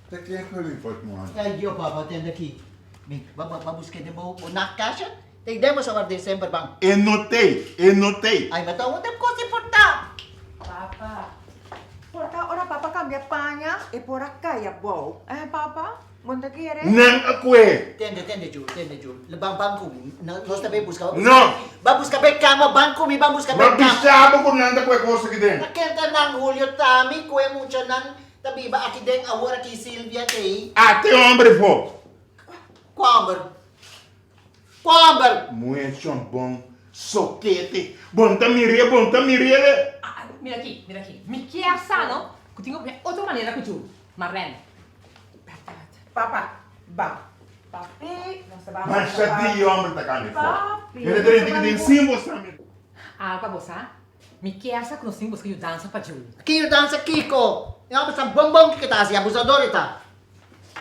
Até que é que ele pode morrer? Ay, yo, papa, atende aqui. Bem, vamos que mo o na caixa. Tem demos a December bang. Enotei. Ay, mataw mo ko si Porta. Papa. Porta, ora papa cambia pagna e por acá ya bow. Papa? Monta quiere? Não acue. Tende, Jul. Lebang bangko. Nós também busca. Não. Vamos buscar bem cama, banco mi, vamos buscar bem cama. Mabisaba ko nanda kue coisa aqui dentro. Nakenta nang Julio Tami, kue mucha nang tabi ba aqui deng awara kay Silvia kay Até homem for. Quamber. Mulher chão bom. Soquete. Bom tamiria. Mira aquí. Mi chiesa, no? Que tengo otra manera que tú. Marren. Papa, va. Papi, no se va. Mas chati homem tá cá fora. Papi. Ele tem que ter símbolos também. Para você? Mi chiesa que nós temos que dança para Jul. Kiro dan sa Kiko. Yung basta bongbong kita si abusador ita.